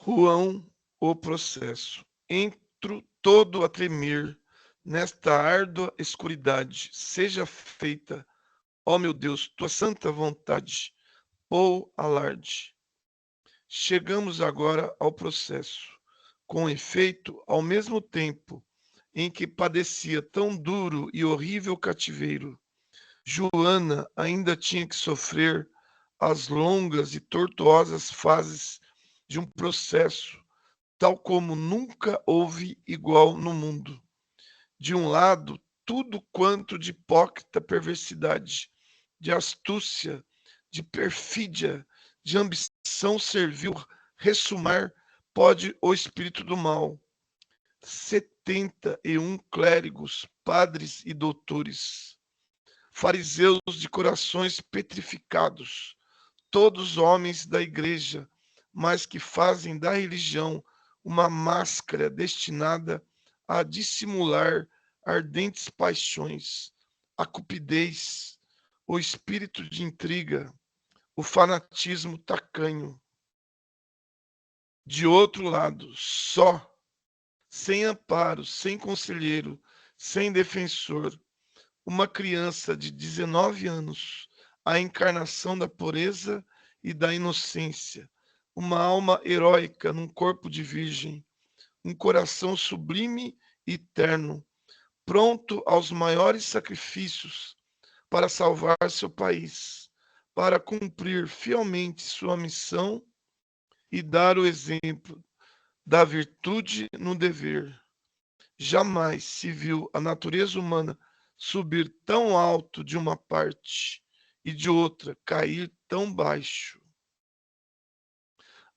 Ruão, o processo. Entro todo a tremer nesta árdua escuridade. Seja feita, ó meu Deus, tua santa vontade, ou alarde. Chegamos agora ao processo. Com efeito, ao mesmo tempo em que padecia tão duro e horrível cativeiro, Joana ainda tinha que sofrer as longas e tortuosas fases de um processo tal como nunca houve igual no mundo. De um lado, tudo quanto de hipócrita perversidade, de astúcia, de perfídia, de ambição servil ressumar pode o espírito do mal. 71 clérigos, padres e doutores, fariseus de corações petrificados, todos homens da igreja, mas que fazem da religião uma máscara destinada a dissimular ardentes paixões, a cupidez, o espírito de intriga, o fanatismo tacanho. De outro lado, só, sem amparo, sem conselheiro, sem defensor, uma criança de 19 anos, a encarnação da pureza e da inocência, uma alma heróica num corpo de virgem, um coração sublime e terno, pronto aos maiores sacrifícios para salvar seu país, para cumprir fielmente sua missão e dar o exemplo da virtude no dever. Jamais se viu a natureza humana subir tão alto de uma parte e de outra cair tão baixo.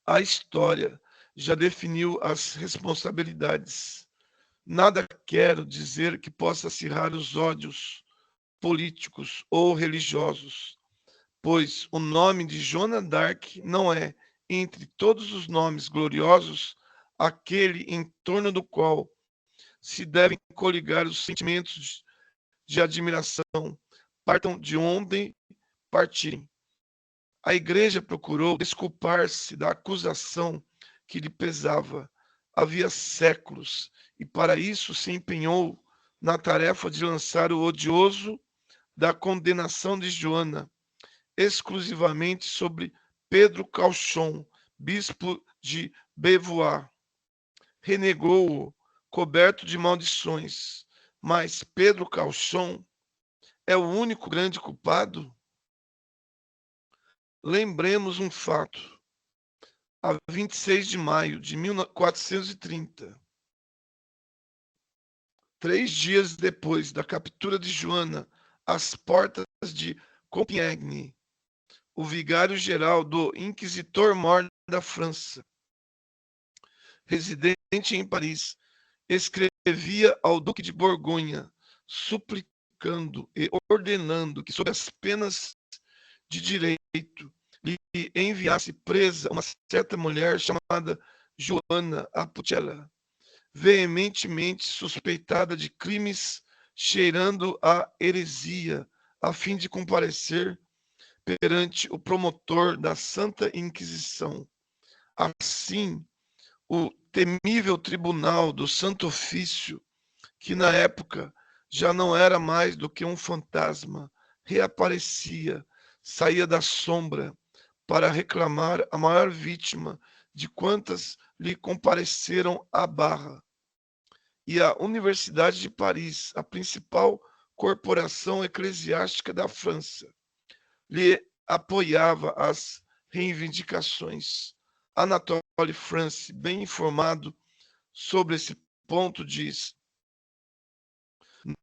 A história já definiu as responsabilidades. Nada quero dizer que possa acirrar os ódios políticos ou religiosos, pois o nome de Joana d'Arc não é, entre todos os nomes gloriosos, aquele em torno do qual se devem coligar os sentimentos de admiração, partam de onde partirem. A igreja procurou desculpar-se da acusação que lhe pesava havia séculos, e para isso se empenhou na tarefa de lançar o odioso da condenação de Joana, exclusivamente sobre Pedro Cauchon, bispo de Beauvoir. Renegou-o, coberto de maldições, mas Pedro Cauchon é o único grande culpado? Lembremos um fato. A 26 de maio de 1430, 3 dias depois da captura de Joana, às portas de Compiègne, o vigário-geral do Inquisitor-Mor da França, residente em Paris, escrevia ao Duque de Borgonha, suplicando e ordenando que, sob as penas de direito, lhe enviasse presa uma certa mulher chamada Joana Aputela, veementemente suspeitada de crimes cheirando a heresia, a fim de comparecer perante o promotor da Santa Inquisição. Assim, o temível tribunal do Santo Ofício, que na época já não era mais do que um fantasma, reaparecia, saía da sombra para reclamar a maior vítima de quantas lhe compareceram à barra. E a Universidade de Paris, a principal corporação eclesiástica da França, lhe apoiava as reivindicações. Anatole France, bem informado sobre esse ponto, diz: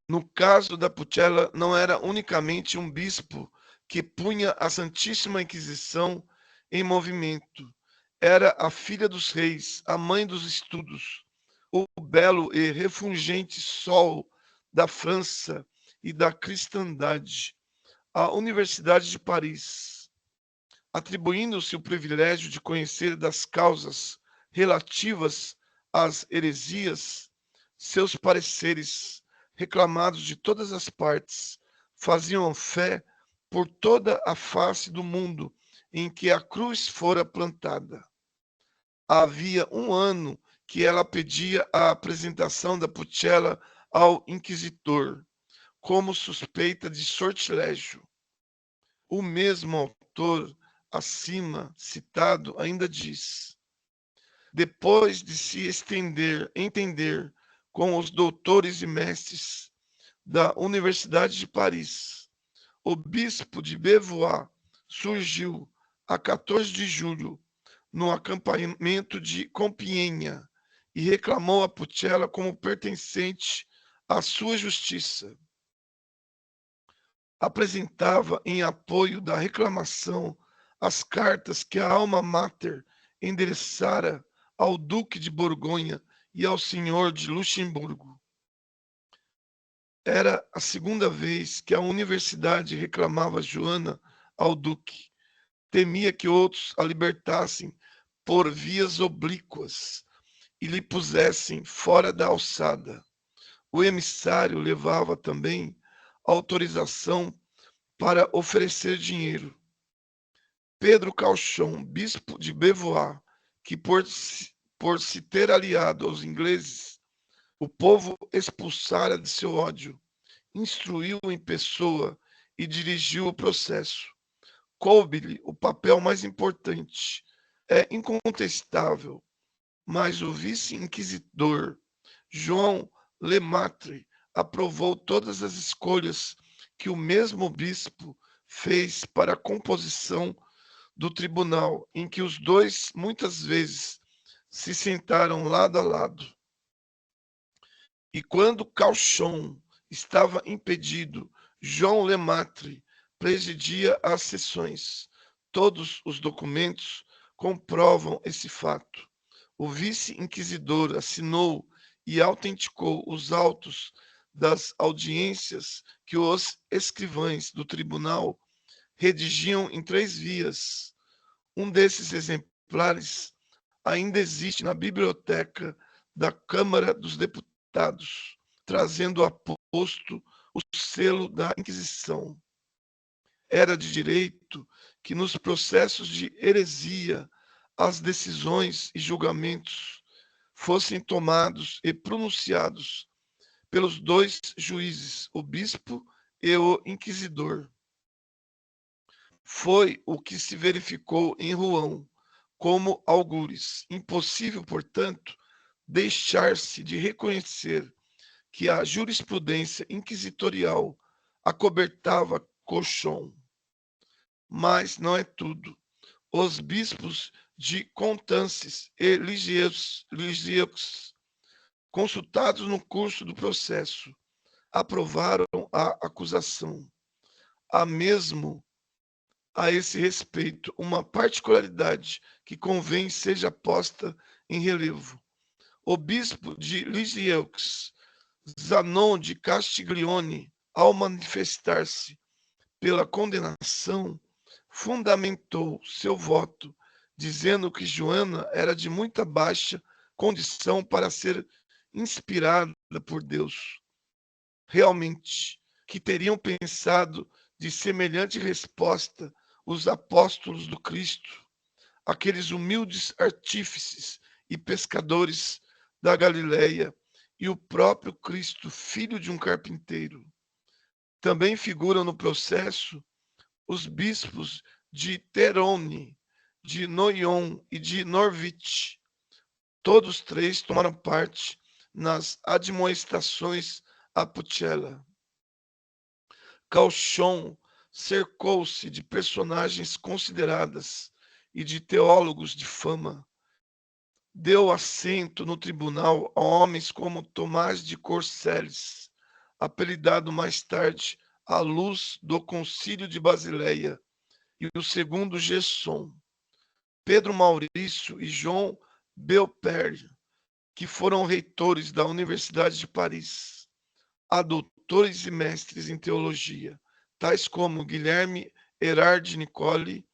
no caso da Putela, não era unicamente um bispo que punha a Santíssima Inquisição em movimento. Era a filha dos reis, a mãe dos estudos, o belo e refulgente sol da França e da cristandade. A Universidade de Paris, atribuindo-se o privilégio de conhecer das causas relativas às heresias, seus pareceres, reclamados de todas as partes, faziam fé por toda a face do mundo em que a cruz fora plantada. Havia um ano que ela pedia a apresentação da Pucella ao inquisitor, como suspeita de sortilégio. O mesmo autor acima citado ainda diz: depois de se entender com os doutores e mestres da Universidade de Paris, o bispo de Beauvoir surgiu a 14 de julho no acampamento de Compiègne e reclamou a Pucella como pertencente à sua justiça. Apresentava em apoio da reclamação as cartas que a alma mater endereçara ao duque de Borgonha e ao senhor de Luxemburgo. Era a segunda vez que a universidade reclamava Joana ao duque. Temia que outros a libertassem por vias oblíquas e lhe pusessem fora da alçada. O emissário levava também autorização para oferecer dinheiro. Pedro Cauchon, bispo de Beauvoir, que por se ter aliado aos ingleses, o povo expulsara de seu ódio, instruiu em pessoa e dirigiu o processo. Coube-lhe o papel mais importante. É incontestável, mas o vice-inquisidor João Lemaitre aprovou todas as escolhas que o mesmo bispo fez para a composição do tribunal, em que os dois muitas vezes se sentaram lado a lado. E quando Cauchon estava impedido, João Lemaitre presidia as sessões. Todos os documentos comprovam esse fato. O vice-inquisidor assinou e autenticou os autos das audiências que os escrivães do tribunal redigiam em 3 vias. Um desses exemplares ainda existe na biblioteca da Câmara dos Deputados, trazendo a posto o selo da Inquisição. Era de direito que nos processos de heresia as decisões e julgamentos fossem tomados e pronunciados pelos 2 juízes, o bispo e o inquisidor. Foi o que se verificou em Rouen, como algures. Impossível, portanto, deixar-se de reconhecer que a jurisprudência inquisitorial acobertava Cauchon. Mas não é tudo. Os bispos de Constances e Lisieux, consultados no curso do processo, aprovaram a acusação. Há mesmo, a esse respeito, uma particularidade que convém seja posta em relevo. O bispo de Lisieux, Zanon de Castiglione, ao manifestar-se pela condenação, fundamentou seu voto, dizendo que Joana era de muita baixa condição para ser inspirada por Deus. Realmente, que teriam pensado de semelhante resposta os apóstolos do Cristo, aqueles humildes artífices e pescadores da Galileia, e o próprio Cristo, filho de um carpinteiro. Também figuram no processo os bispos de Terone, de Noyon e de Norwich. Todos 3 tomaram parte nas admoestações a Pucella. Cauchon cercou-se de personagens consideradas e de teólogos de fama. Deu assento no tribunal a homens como Tomás de Corcelles, apelidado mais tarde à luz do Concílio de Basileia, e o segundo Gerson, Pedro Maurício e João Beaupère, que foram reitores da Universidade de Paris. Há doutores e mestres em teologia, tais como Guilherme Erard Nicole,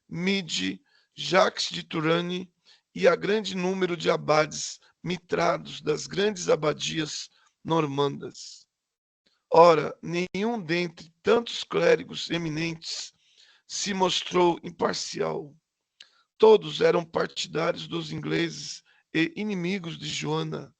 Midi, Jacques de Turenne e a grande número de abades mitrados das grandes abadias normandas. Ora, nenhum dentre tantos clérigos eminentes se mostrou imparcial. Todos eram partidários dos ingleses e inimigos de Joana.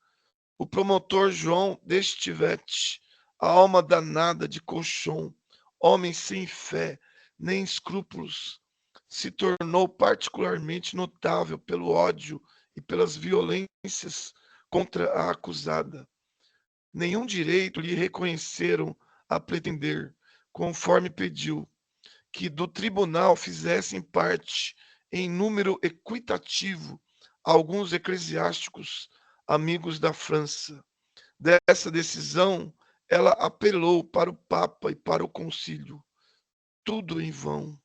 O promotor João d'Estivete, a alma danada de Colchon, homem sem fé nem escrúpulos, se tornou particularmente notável pelo ódio e pelas violências contra a acusada. Nenhum direito lhe reconheceram a pretender, conforme pediu, que do tribunal fizessem parte, em número equitativo, alguns eclesiásticos amigos da França. Dessa decisão, ela apelou para o Papa e para o Concílio. Tudo em vão.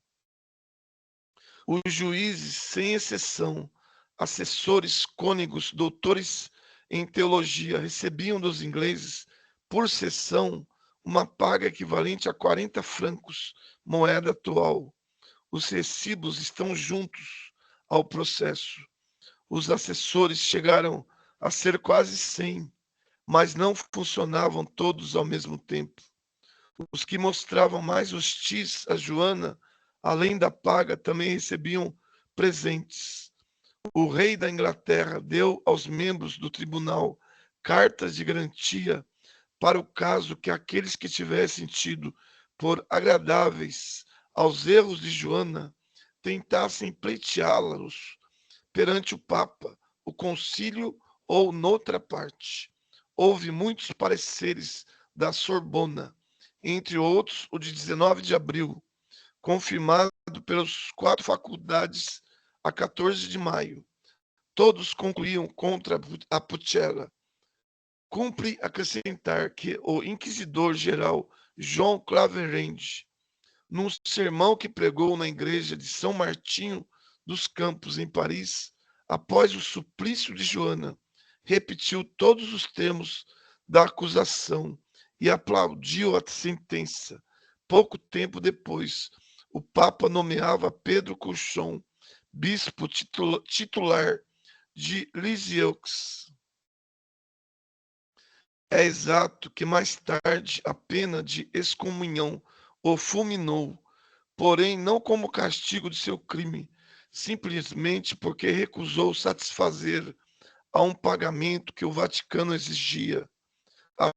Os juízes, sem exceção, assessores cônegos, doutores em teologia, recebiam dos ingleses, por sessão, uma paga equivalente a 40 francos, moeda atual. Os recibos estão juntos ao processo. Os assessores chegaram a ser quase 100, mas não funcionavam todos ao mesmo tempo. Os que mostravam mais hostis a Joana, além da paga, também recebiam presentes. O rei da Inglaterra deu aos membros do tribunal cartas de garantia para o caso que aqueles que tivessem tido por agradáveis aos erros de Joana tentassem pleiteá-los perante o Papa, o concílio ou noutra parte. Houve muitos pareceres da Sorbona, entre outros o de 19 de abril, confirmado pelas 4 faculdades a 14 de maio. Todos concluíam contra a Pucella. Cumpre acrescentar que o inquisidor-geral João Claverende, num sermão que pregou na igreja de São Martinho dos Campos, em Paris, após o suplício de Joana, repetiu todos os termos da acusação e aplaudiu a sentença. Pouco tempo depois, o Papa nomeava Pedro Colchon bispo titular de Lisieux. É exato que mais tarde a pena de excomunhão o fulminou, porém não como castigo de seu crime, simplesmente porque recusou satisfazer a um pagamento que o Vaticano exigia.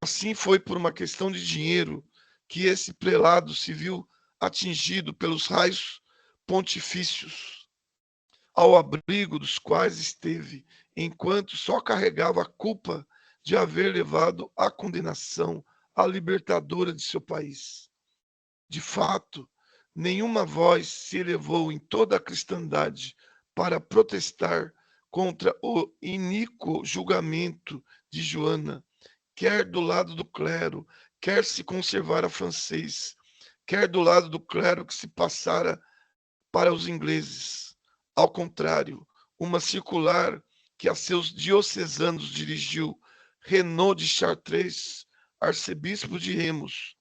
Assim foi por uma questão de dinheiro que esse prelado se viu atingido pelos raios pontifícios, ao abrigo dos quais esteve, enquanto só carregava a culpa de haver levado à condenação a libertadora de seu país. De fato, nenhuma voz se elevou em toda a cristandade para protestar contra o iníquo julgamento de Joana, quer do lado do clero, quer se conservara francês, quer do lado do clero que se passara para os ingleses. Ao contrário, uma circular que a seus diocesanos dirigiu Renaud de Chartres, arcebispo de Remus,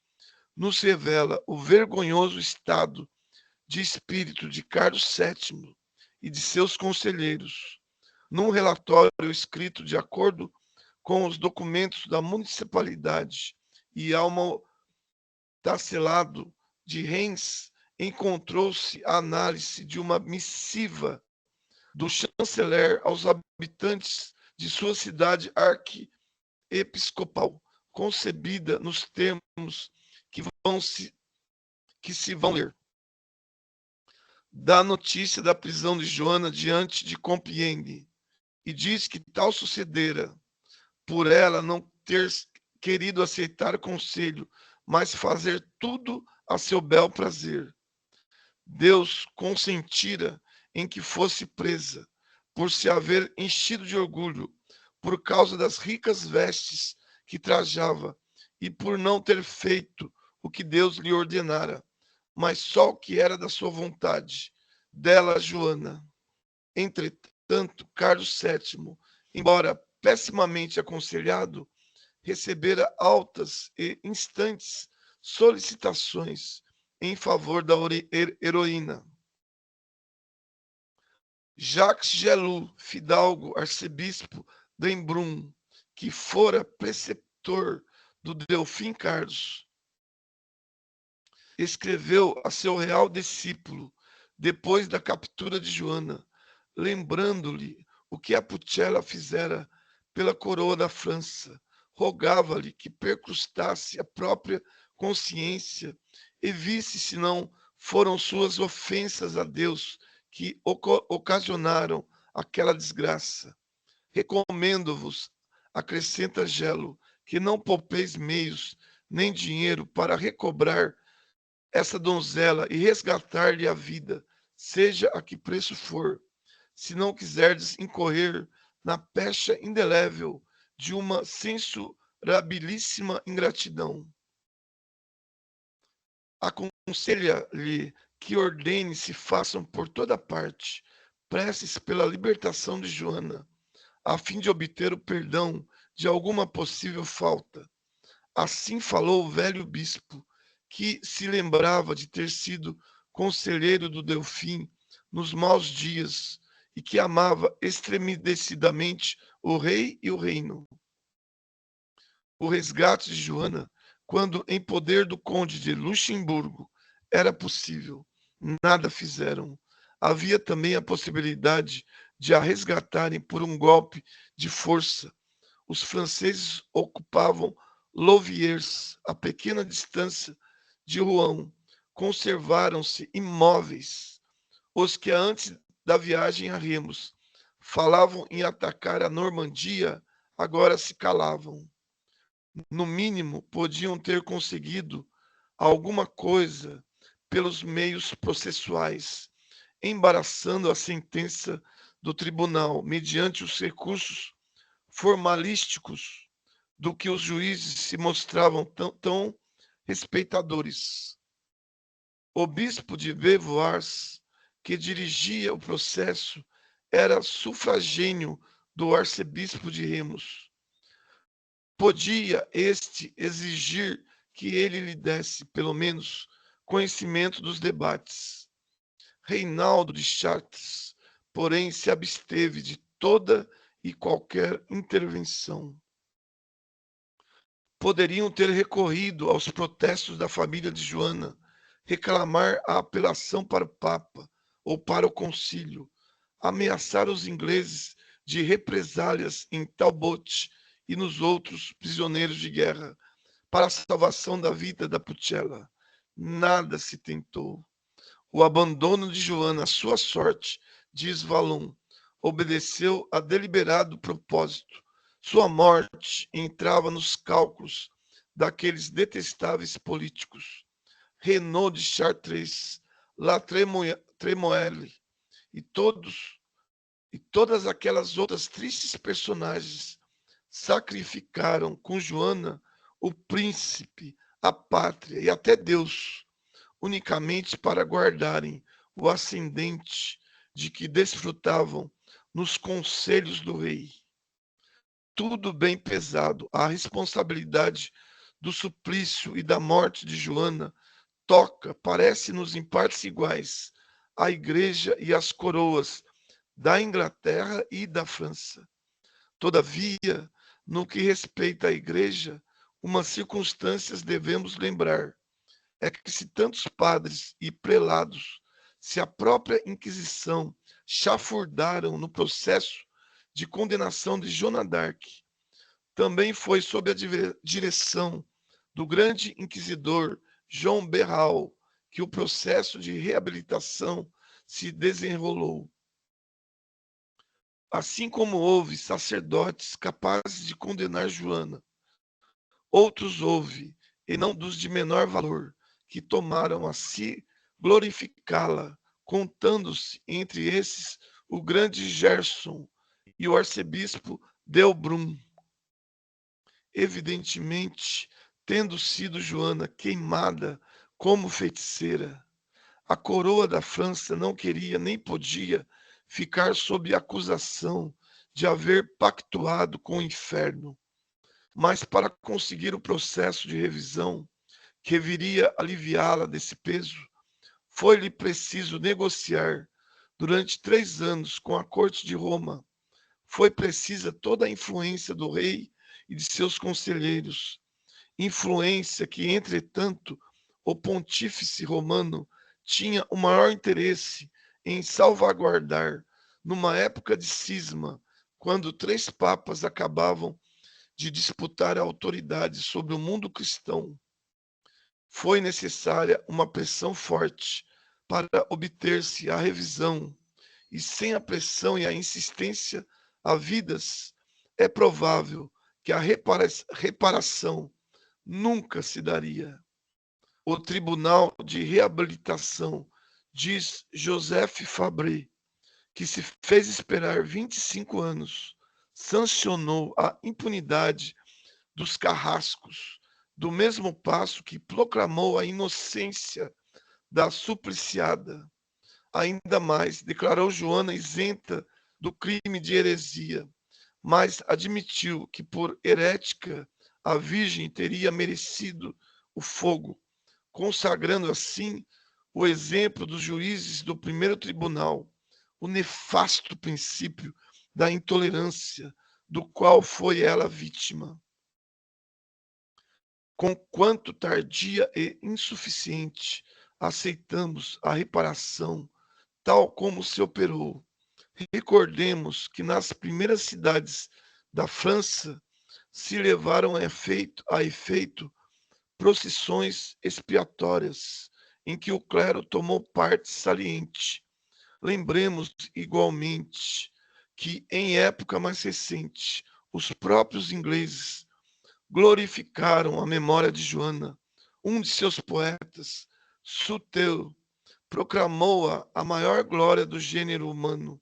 nos revela o vergonhoso estado de espírito de Carlos VII e de seus conselheiros. Num relatório escrito de acordo com os documentos da municipalidade e almotacelado de Reims, encontrou-se a análise de uma missiva do chanceler aos habitantes de sua cidade arquiepiscopal, concebida nos termos que se vão ler. Dá notícia da prisão de Joana diante de Compiègne e diz que tal sucedera por ela não ter querido aceitar o conselho, mas fazer tudo a seu bel prazer. Deus consentira em que fosse presa, por se haver enchido de orgulho, por causa das ricas vestes que trajava, e por não ter feito o que Deus lhe ordenara, mas só o que era da sua vontade, dela Joana. Entretanto, Carlos VII, embora pessimamente aconselhado, recebera altas e instantes solicitações em favor da heroína. Jacques Gelou, fidalgo arcebispo de Embrun, que fora preceptor do Delfim Carlos, escreveu a seu real discípulo, depois da captura de Joana, lembrando-lhe o que a Pucella fizera pela coroa da França, rogava-lhe que percrustasse a própria consciência e visse se não foram suas ofensas a Deus que ocasionaram aquela desgraça. Recomendo-vos, acrescenta Gelo, que não poupeis meios nem dinheiro para recobrar essa donzela e resgatar-lhe a vida, seja a que preço for, se não quiserdes incorrer na pecha indelével de uma censurabilíssima ingratidão. Aconselha-lhe que ordene se façam por toda parte preces pela libertação de Joana, a fim de obter o perdão de alguma possível falta. Assim falou o velho bispo, que se lembrava de ter sido conselheiro do Delfim nos maus dias e que amava estremecidamente o rei e o reino. O resgate de Joana, quando em poder do conde de Luxemburgo, era possível. Nada fizeram. Havia também a possibilidade de a resgatarem por um golpe de força. Os franceses ocupavam Louviers, a pequena distância de Rouen. Conservaram-se imóveis. Os que antes da viagem a Remos falavam em atacar a Normandia, agora se calavam. No mínimo, podiam ter conseguido alguma coisa pelos meios processuais, embaraçando a sentença do tribunal mediante os recursos formalísticos do que os juízes se mostravam tão respeitadores. O bispo de Beauvois, que dirigia o processo, era sufragâneo do arcebispo de Remos. Podia este exigir que ele lhe desse, pelo menos, conhecimento dos debates. Reinaldo de Chartres, porém, se absteve de toda e qualquer intervenção. Poderiam ter recorrido aos protestos da família de Joana, reclamar a apelação para o Papa ou para o Concílio, ameaçar os ingleses de represálias em Talbot e nos outros prisioneiros de guerra, para a salvação da vida da Pucella. Nada se tentou. O abandono de Joana à sua sorte, diz Vallon, obedeceu a deliberado propósito. Sua morte entrava nos cálculos daqueles detestáveis políticos. Renaud de Chartres, La Tremoille e todas aquelas outras tristes personagens sacrificaram com Joana o príncipe, a pátria e até Deus, unicamente para guardarem o ascendente de que desfrutavam nos conselhos do rei. Tudo bem pesado, a responsabilidade do suplício e da morte de Joana toca, parece-nos em partes iguais, a igreja e as coroas da Inglaterra e da França. Todavia, no que respeita à igreja, umas circunstâncias devemos lembrar. É que se tantos padres e prelados, se a própria Inquisição chafurdaram no processo de condenação de Joana d'Arc, também foi sob a direção do grande inquisidor João Berral que o processo de reabilitação se desenrolou. Assim como houve sacerdotes capazes de condenar Joana, outros houve, e não dos de menor valor, que tomaram a si glorificá-la, contando-se entre esses o grande Gerson e o arcebispo Delbrun. Evidentemente, tendo sido Joana queimada como feiticeira, a coroa da França não queria nem podia ficar sob acusação de haver pactuado com o inferno. Mas para conseguir o processo de revisão que viria aliviá-la desse peso, foi-lhe preciso negociar durante 3 anos com a corte de Roma. Foi precisa toda a influência do rei e de seus conselheiros, influência que, entretanto, o pontífice romano tinha o maior interesse em salvaguardar numa época de cisma, quando 3 papas acabavam de disputar a autoridade sobre o mundo cristão, foi necessária uma pressão forte para obter-se a revisão, e sem a pressão e a insistência havidas, é provável que a reparação nunca se daria. O Tribunal de Reabilitação, diz Joseph Fabre, que se fez esperar 25 anos, sancionou a impunidade dos carrascos, do mesmo passo que proclamou a inocência da supliciada. Ainda mais, declarou Joana isenta do crime de heresia, mas admitiu que por herética a Virgem teria merecido o fogo, consagrando assim o exemplo dos juízes do primeiro tribunal, o nefasto princípio da intolerância, do qual foi ela vítima. Conquanto tardia e insuficiente, aceitamos a reparação tal como se operou. Recordemos que nas primeiras cidades da França se levaram a efeito procissões expiatórias, em que o clero tomou parte saliente. Lembremos igualmente que, em época mais recente, os próprios ingleses glorificaram a memória de Joana. Um de seus poetas, Sutel, proclamou-a a maior glória do gênero humano.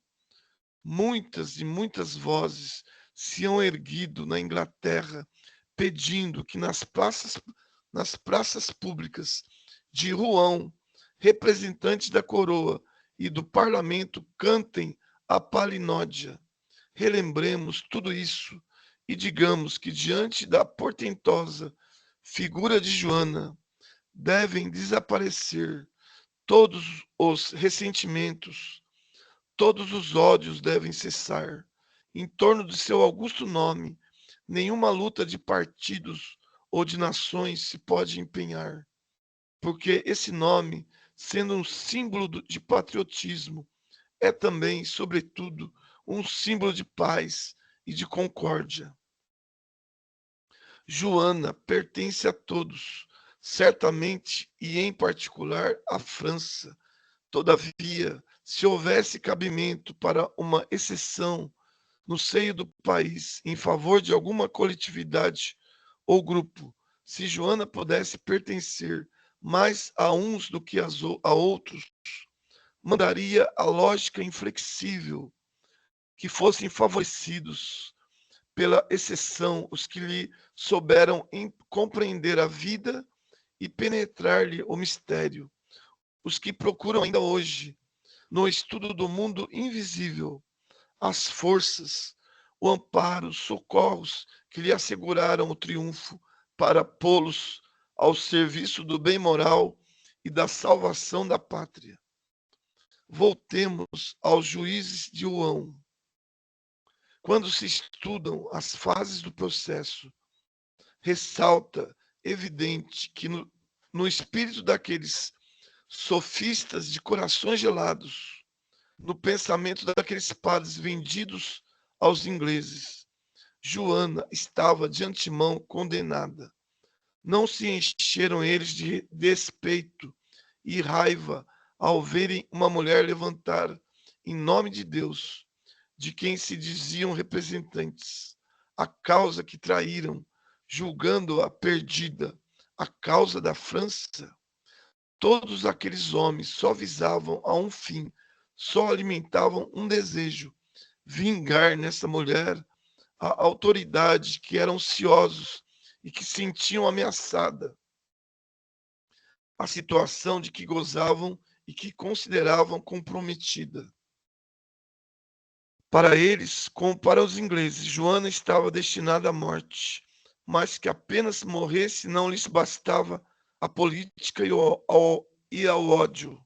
Muitas e muitas vozes se hão erguido na Inglaterra pedindo que nas praças públicas de Rouen, representantes da coroa e do parlamento cantem a palinódia. Relembremos tudo isso e digamos que diante da portentosa figura de Joana devem desaparecer todos os ressentimentos, todos os ódios devem cessar. Em torno de seu augusto nome, nenhuma luta de partidos ou de nações se pode empenhar, porque esse nome, sendo um símbolo de patriotismo, é também, sobretudo, um símbolo de paz e de concórdia. Joana pertence a todos, certamente e em particular à França. Todavia, se houvesse cabimento para uma exceção no seio do país em favor de alguma coletividade ou grupo, se Joana pudesse pertencer mais a uns do que a outros, mandaria a lógica inflexível que fossem favorecidos pela exceção os que lhe souberam compreender a vida e penetrar-lhe o mistério, os que procuram ainda hoje, no estudo do mundo invisível, as forças, o amparo, os socorros que lhe asseguraram o triunfo para pô-los ao serviço do bem moral e da salvação da pátria. Voltemos aos juízes de Rouen. Quando se estudam as fases do processo, ressalta evidente que no espírito daqueles sofistas de corações gelados, no pensamento daqueles padres vendidos aos ingleses, Joana estava de antemão condenada. Não se encheram eles de despeito e raiva ao verem uma mulher levantar, em nome de Deus, de quem se diziam representantes, a causa que traíram, julgando-a perdida, a causa da França. Todos aqueles homens só visavam a um fim, só alimentavam um desejo: vingar nessa mulher a autoridade que eram ociosos e que sentiam ameaçada, a situação de que gozavam e que consideravam comprometida. Para eles, como para os ingleses, Joana estava destinada à morte, mas que apenas morresse não lhes bastava a política e ao ódio.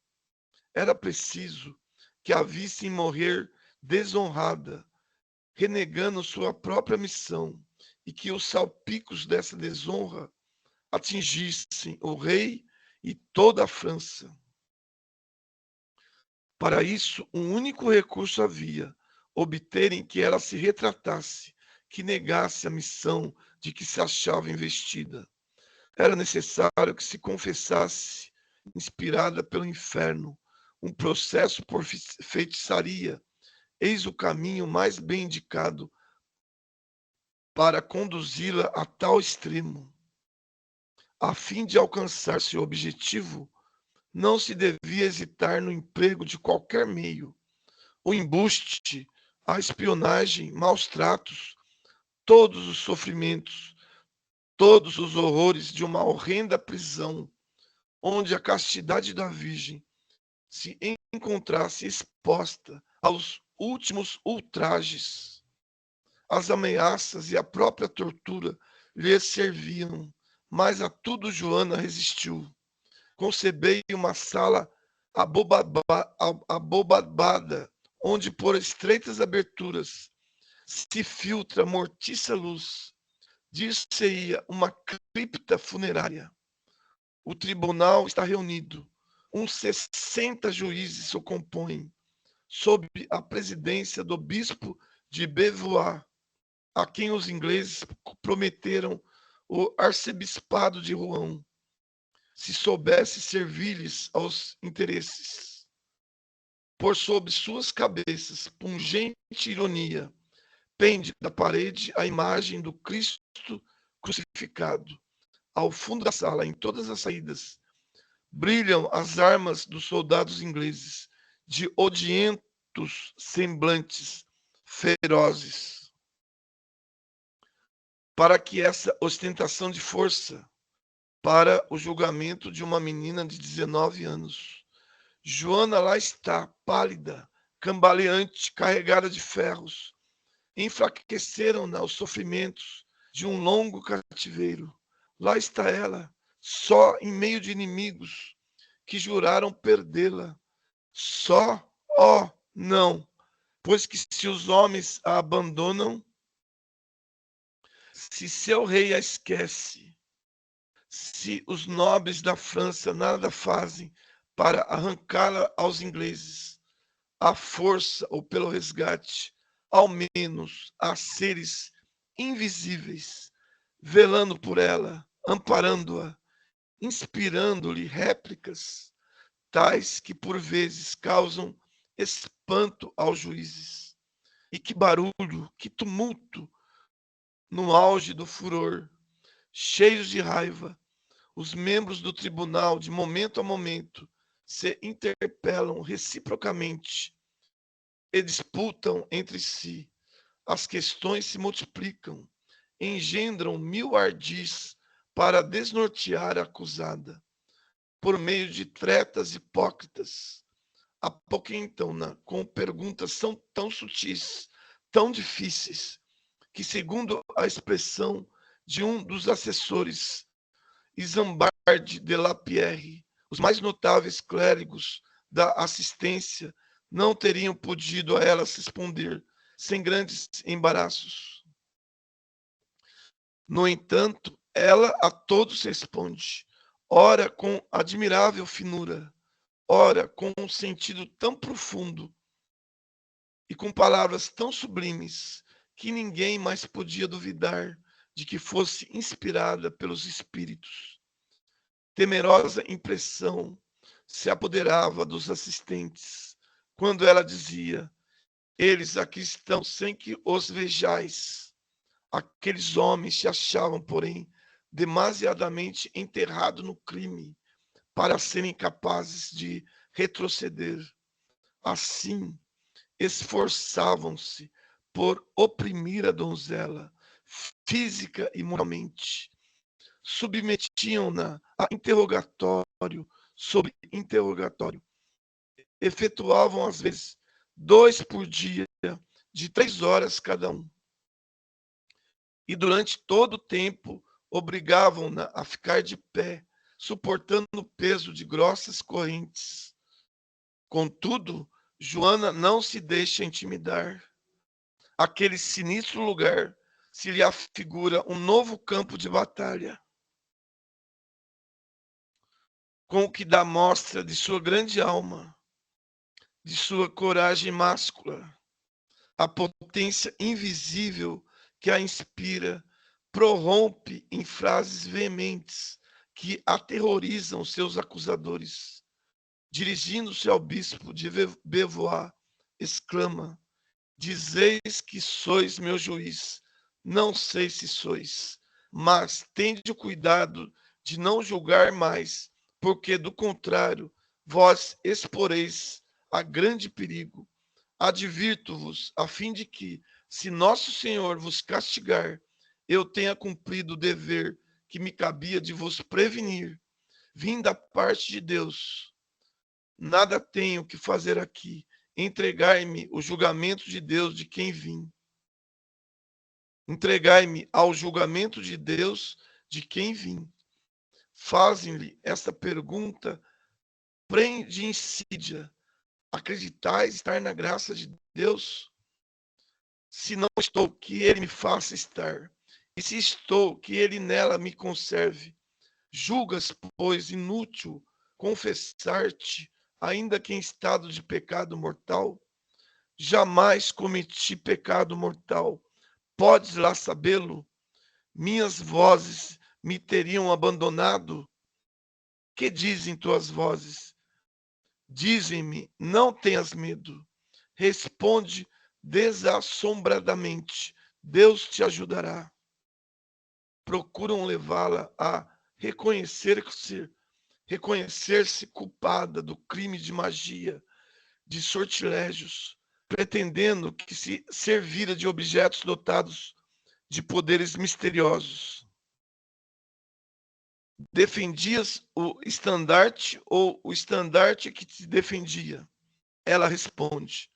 Era preciso que a vissem morrer desonrada, renegando sua própria missão, e que os salpicos dessa desonra atingissem o rei e toda a França. Para isso, um único recurso havia: obterem que ela se retratasse, que negasse a missão de que se achava investida. Era necessário que se confessasse, inspirada pelo inferno, um processo por feitiçaria. Eis o caminho mais bem indicado para conduzi-la a tal extremo. A fim de alcançar seu objetivo, não se devia hesitar no emprego de qualquer meio. O embuste, a espionagem, maus tratos, todos os sofrimentos, todos os horrores de uma horrenda prisão, onde a castidade da Virgem se encontrasse exposta aos últimos ultrajes. As ameaças e a própria tortura lhe serviam, mas a tudo Joana resistiu. Concebei uma sala abobada, onde por estreitas aberturas se filtra mortiça luz. Dir-se-ia uma cripta funerária. O tribunal está reunido. Uns 60 juízes o compõem, sob a presidência do bispo de Beauvoir, a quem os ingleses prometeram o arcebispado de Rouen, se soubesse servir-lhes aos interesses. Por sob suas cabeças, pungente ironia, pende da parede a imagem do Cristo crucificado. Ao fundo da sala, em todas as saídas, brilham as armas dos soldados ingleses, de odientos semblantes ferozes. Para que essa ostentação de força, para o julgamento de uma menina de 19 anos. Joana lá está, pálida, cambaleante, carregada de ferros. Enfraqueceram-na os sofrimentos de um longo cativeiro. Lá está ela, só em meio de inimigos que juraram perdê-la. Só, oh, não, pois que se os homens a abandonam, se seu rei a esquece, se os nobres da França nada fazem para arrancá-la aos ingleses, à força ou pelo resgate, ao menos a seres invisíveis, velando por ela, amparando-a, inspirando-lhe réplicas, tais que por vezes causam espanto aos juízes. E que barulho, que tumulto, no auge do furor, cheios de raiva, os membros do tribunal, de momento a momento, se interpelam reciprocamente e disputam entre si. As questões se multiplicam, engendram mil ardis para desnortear a acusada, por meio de tretas hipócritas. Apoquentam-na com perguntas tão sutis, tão difíceis, que, segundo a expressão de um dos assessores, Isambard de Lapierre, os mais notáveis clérigos da assistência não teriam podido a elas responder sem grandes embaraços. No entanto, ela a todos responde, ora com admirável finura, ora com um sentido tão profundo e com palavras tão sublimes que ninguém mais podia duvidar de que fosse inspirada pelos espíritos. Temerosa impressão se apoderava dos assistentes quando ela dizia: eles aqui estão sem que os vejais. Aqueles homens se achavam, porém, demasiadamente enterrados no crime para serem capazes de retroceder. Assim, esforçavam-se por oprimir a donzela, física e moralmente. Submetiam-na a interrogatório sobre interrogatório. Efetuavam, às vezes, 2 por dia, de 3 horas cada um. E durante todo o tempo obrigavam-na a ficar de pé, suportando o peso de grossas correntes. Contudo, Joana não se deixa intimidar. Aquele sinistro lugar se lhe afigura um novo campo de batalha, com o que dá mostra de sua grande alma. de sua coragem máscula, a potência invisível que a inspira prorrompe em frases veementes que aterrorizam seus acusadores. Dirigindo-se ao bispo de Beauvoir, exclama: Dizeis que sois meu juiz, não sei se sois, mas tende o cuidado de não julgar mais, porque do contrário, vós exporeis a grande perigo. Advirto-vos, a fim de que, se nosso Senhor vos castigar, eu tenha cumprido o dever que me cabia de vos prevenir. Vim da parte de Deus. Nada tenho que fazer aqui. Entregai-me o julgamento de Deus de quem vim. Entregai-me ao julgamento de Deus de quem vim. Fazem-lhe esta pergunta de insídia. Acreditais estar na graça de Deus? Se não estou, que ele me faça estar. E se estou, que ele nela me conserve. Julgas, pois, inútil confessar-te, ainda que em estado de pecado mortal? Jamais cometi pecado mortal. Podes lá sabê-lo? Minhas vozes me teriam abandonado? Que dizem tuas vozes? Dizem-me, não tenhas medo. Responde desassombradamente. Deus te ajudará. Procuram levá-la a reconhecer-se culpada do crime de magia, de sortilégios, pretendendo que se servira de objetos dotados de poderes misteriosos. Defendias o estandarte ou o estandarte que te defendia? Ela responde: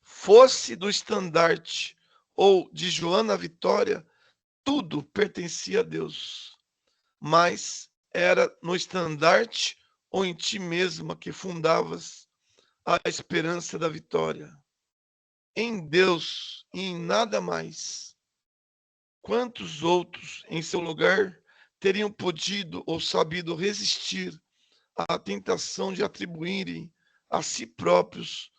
fosse do estandarte ou de Joana Vitória, tudo pertencia a Deus. Mas era no estandarte ou em ti mesma que fundavas a esperança da vitória. Em Deus e em nada mais. Quantos outros, em seu lugar, teriam podido ou sabido resistir à tentação de atribuírem a si próprios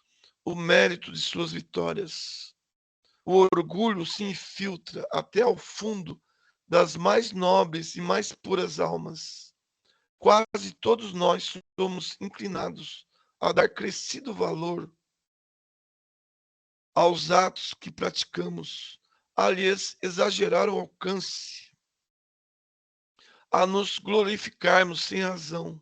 o mérito de suas vitórias? O orgulho se infiltra até ao fundo das mais nobres e mais puras almas. Quase todos nós somos inclinados a dar crescido valor aos atos que praticamos, a lhes exagerar o alcance, a nos glorificarmos sem razão.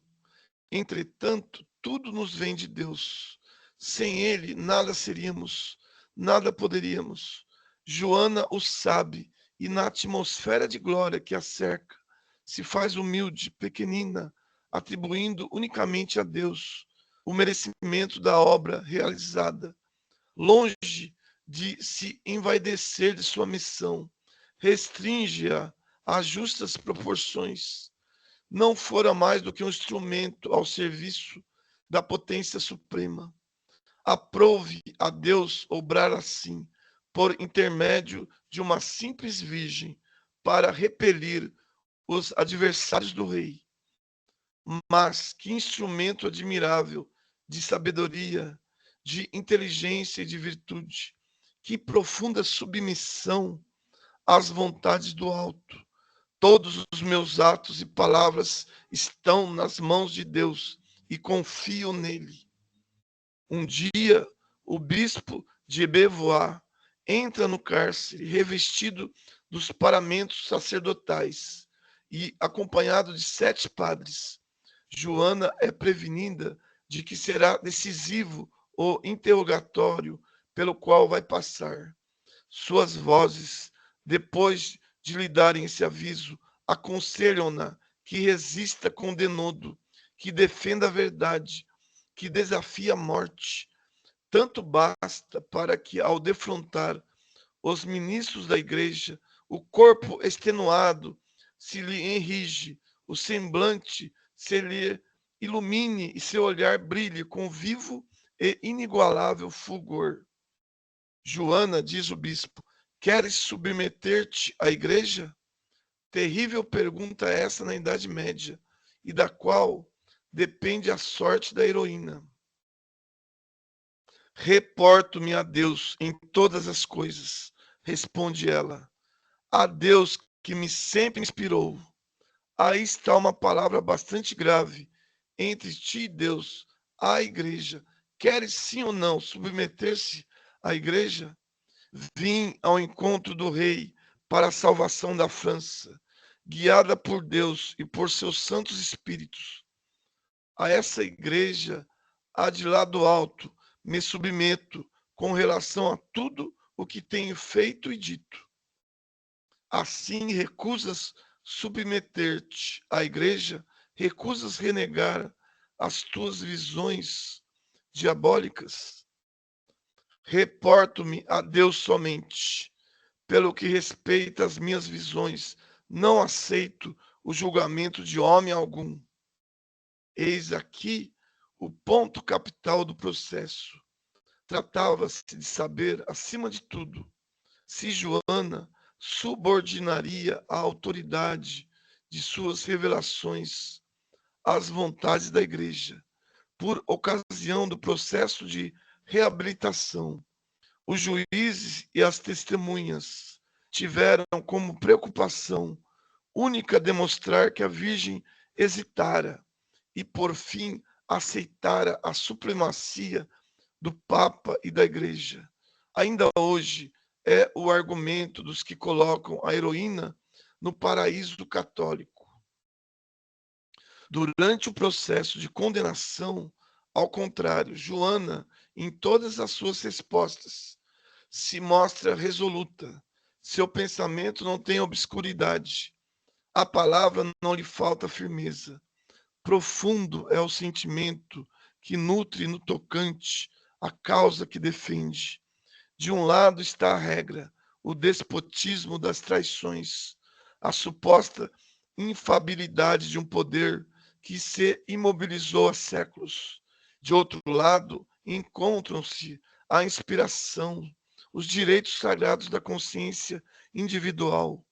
Entretanto, tudo nos vem de Deus. Sem Ele, nada seríamos, nada poderíamos. Joana o sabe, e na atmosfera de glória que a cerca, se faz humilde, pequenina, atribuindo unicamente a Deus o merecimento da obra realizada. Longe de se envaidecer de sua missão, restringe-a a justas proporções. Não fora mais do que um instrumento ao serviço da potência suprema. Aprove a Deus obrar assim, por intermédio de uma simples virgem, para repelir os adversários do rei. Mas que instrumento admirável de sabedoria, de inteligência e de virtude. Que profunda submissão às vontades do alto. Todos os meus atos e palavras estão nas mãos de Deus e confio nele. Um dia, o bispo de Beauvoir entra no cárcere revestido dos paramentos sacerdotais e acompanhado de 7 padres. Joana é prevenida de que será decisivo o interrogatório pelo qual vai passar. Suas vozes, depois de lhe darem esse aviso, aconselham-na que resista com denodo, que defenda a verdade, que desafie a morte. Tanto basta para que, ao defrontar os ministros da igreja, o corpo extenuado se lhe enrige, o semblante se lhe ilumine e seu olhar brilhe com vivo e inigualável fulgor. Joana, diz o bispo, queres submeter-te à igreja? Terrível pergunta essa na Idade Média, e da qual depende a sorte da heroína. Reporto-me a Deus em todas as coisas, responde ela. A Deus que me sempre inspirou. Aí está uma palavra bastante grave entre ti e Deus, a igreja. Queres sim ou não submeter-se à igreja? Vim ao encontro do rei para a salvação da França, guiada por Deus e por seus santos espíritos. A essa igreja, a de lado alto, me submeto com relação a tudo o que tenho feito e dito. Assim recusas submeter-te à igreja, recusas renegar as tuas visões diabólicas. Reporto-me a Deus somente. Pelo que respeita às minhas visões, não aceito o julgamento de homem algum. Eis aqui o ponto capital do processo. Tratava-se de saber, acima de tudo, se Joana subordinaria a autoridade de suas revelações às vontades da Igreja, por ocasião do processo de reabilitação. Os juízes e as testemunhas tiveram como preocupação única demonstrar que a Virgem hesitara e, por fim, aceitara a supremacia do Papa e da Igreja. Ainda hoje é o argumento dos que colocam a heroína no paraíso católico. Durante o processo de condenação, ao contrário, Joana, em todas as suas respostas, se mostra resoluta. Seu pensamento não tem obscuridade. A palavra não lhe falta firmeza. Profundo é o sentimento que nutre no tocante a causa que defende. De um lado está a regra, o despotismo das traições, a suposta infabilidade de um poder que se imobilizou há séculos. De outro lado, encontram-se a inspiração, os direitos sagrados da consciência individual.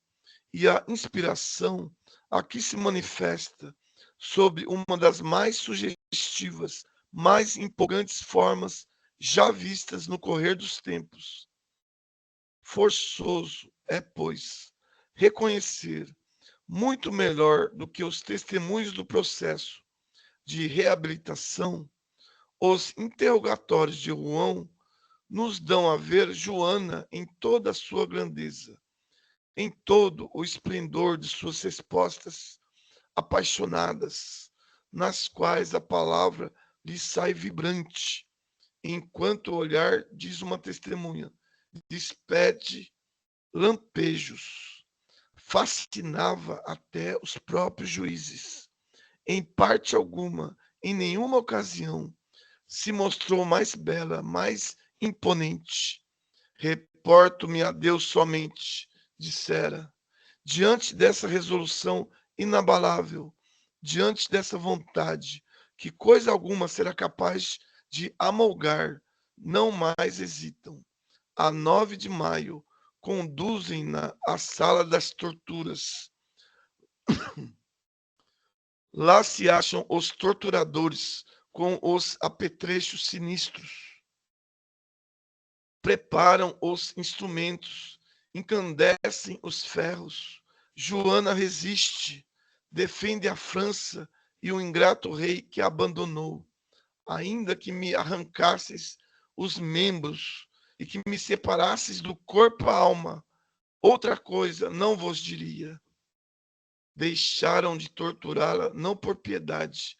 E a inspiração aqui se manifesta sob uma das mais sugestivas, mais empolgantes formas já vistas no correr dos tempos. Forçoso é, pois, reconhecer, muito melhor do que os testemunhos do processo de reabilitação, os interrogatórios de João nos dão a ver Joana em toda a sua grandeza, em todo o esplendor de suas respostas apaixonadas, nas quais a palavra lhe sai vibrante, enquanto o olhar, diz uma testemunha, despede lampejos, fascinava até os próprios juízes. Em parte alguma, em nenhuma ocasião, se mostrou mais bela, mais imponente. Reporto-me a Deus somente, dissera. Diante dessa resolução inabalável, diante dessa vontade, que coisa alguma será capaz de amolgar, não mais hesitam. A 9 de maio, conduzem-na à sala das torturas. Lá se acham os torturadores com os apetrechos sinistros. Preparam os instrumentos, encandecem os ferros. Joana resiste, defende a França e o ingrato rei que a abandonou. Ainda que me arrancasses os membros e que me separasses do corpo à alma, outra coisa não vos diria. Deixaram de torturá-la não por piedade,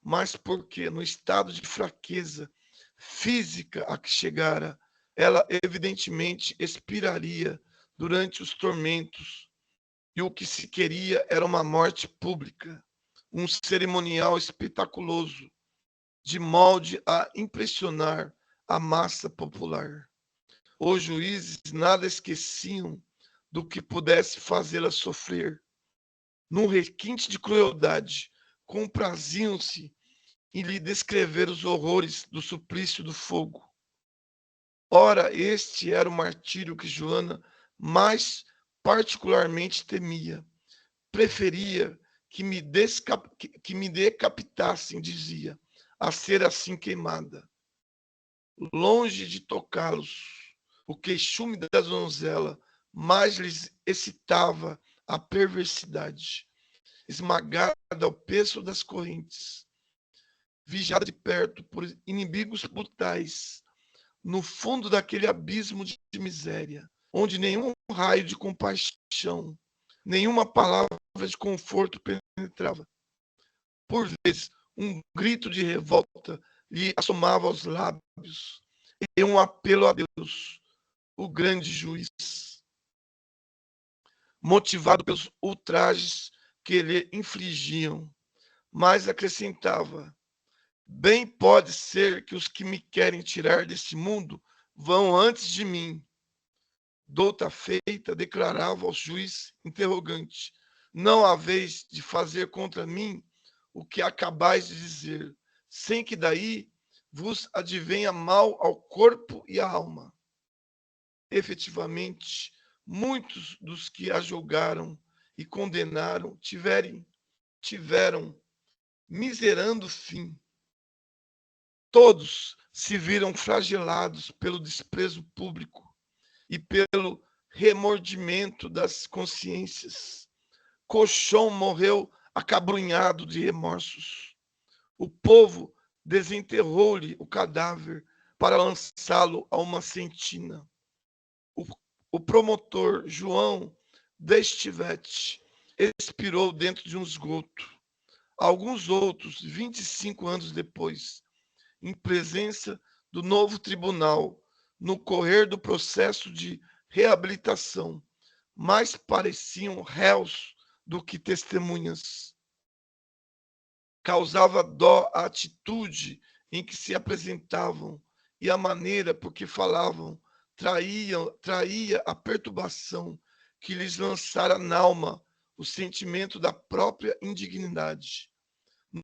mas porque, no estado de fraqueza física a que chegara, ela evidentemente expiraria durante os tormentos, e o que se queria era uma morte pública, um cerimonial espetaculoso, de molde a impressionar a massa popular. Os juízes nada esqueciam do que pudesse fazê-la sofrer. Num requinte de crueldade, compraziam-se em lhe descrever os horrores do suplício do fogo. Ora, este era o martírio que Joana mais particularmente temia. Preferia que me decapitassem, dizia, a ser assim queimada. longe de tocá-los. O queixume da donzela mais lhes excitava a perversidade, esmagada ao peso das correntes, vigiada de perto por inimigos brutais, no fundo daquele abismo de miséria, onde nenhum raio de compaixão, nenhuma palavra de conforto penetrava. Por vezes, um grito de revolta lhe assomava aos lábios, e um apelo a Deus, o grande juiz, motivado pelos ultrajes que lhe infligiam, mas acrescentava: bem pode ser que os que me querem tirar deste mundo vão antes de mim. Douta feita, declarava ao juiz interrogante: não haveis de fazer contra mim o que acabais de dizer, sem que daí vos advenha mal ao corpo e à alma. Efetivamente, muitos dos que a julgaram e condenaram tiveram miserando fim. Todos se viram flagelados pelo desprezo público e pelo remordimento das consciências. Cochon morreu acabrunhado de remorsos. O povo desenterrou-lhe o cadáver para lançá-lo a uma sentina. O promotor João d'Estivette expirou dentro de um esgoto. Alguns outros, 25 anos depois, em presença do novo tribunal, no correr do processo de reabilitação, mais pareciam réus do que testemunhas. Causava dó a atitude em que se apresentavam e a maneira por que falavam traía a perturbação que lhes lançara na alma o sentimento da própria indignidade.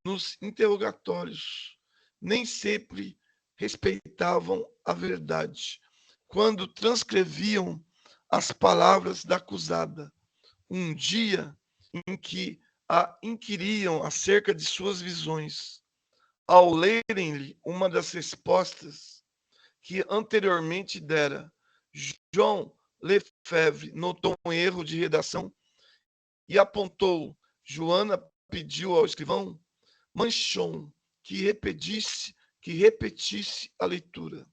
Nos interrogatórios, nem sempre respeitavam a verdade. Quando transcreviam as palavras da acusada, um dia em que a inquiriam acerca de suas visões, ao lerem-lhe uma das respostas que anteriormente dera, João Lefebvre notou um erro de redação e apontou. Joana pediu ao escrivão Manchon que repetisse a leitura.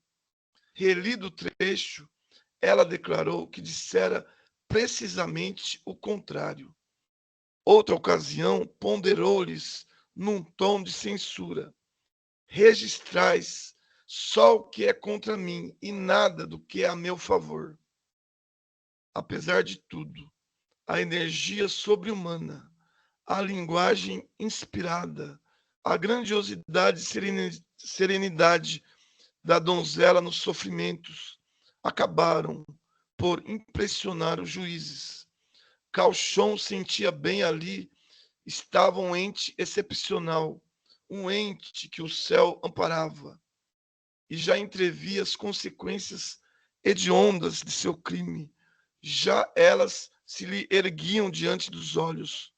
Relido o trecho, ela declarou que dissera precisamente o contrário. Outra ocasião, ponderou-lhes num tom de censura: registrais só o que é contra mim e nada do que é a meu favor. Apesar de tudo, a energia sobre-humana, a linguagem inspirada, a grandiosidade e serenidade da donzela nos sofrimentos acabaram por impressionar os juízes. Cauchon sentia bem ali estava um ente excepcional, um ente que o céu amparava, e já entrevia as consequências hediondas de seu crime. Já elas se lhe erguiam diante dos olhos.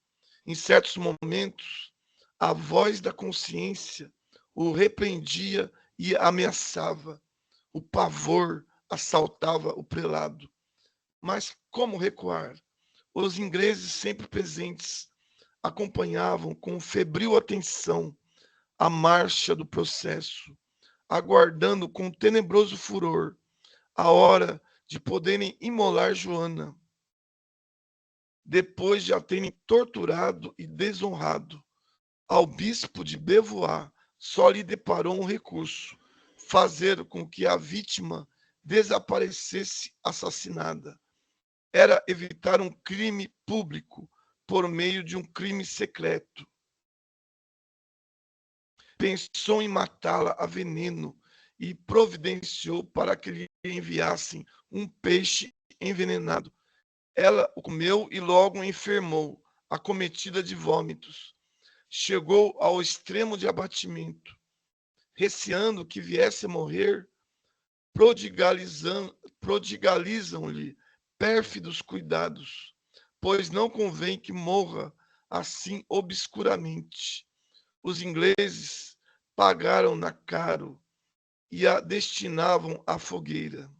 Em certos momentos, a voz da consciência o repreendia e ameaçava. O pavor assaltava o prelado. Mas como recuar? Os ingleses, sempre presentes, acompanhavam com febril atenção a marcha do processo, aguardando com tenebroso furor a hora de poderem imolar Joana, depois de a terem torturado e desonrado. Ao bispo de Beauvoir só lhe deparou um recurso: fazer com que a vítima desaparecesse assassinada. Era evitar um crime público por meio de um crime secreto. Pensou em matá-la a veneno e providenciou para que lhe enviassem um peixe envenenado. Ela o comeu e logo enfermou, acometida de vômitos. Chegou ao extremo de abatimento. Receando que viesse a morrer, prodigalizam-lhe pérfidos cuidados, pois não convém que morra assim obscuramente. Os ingleses pagaram-na caro, e a destinavam à fogueira.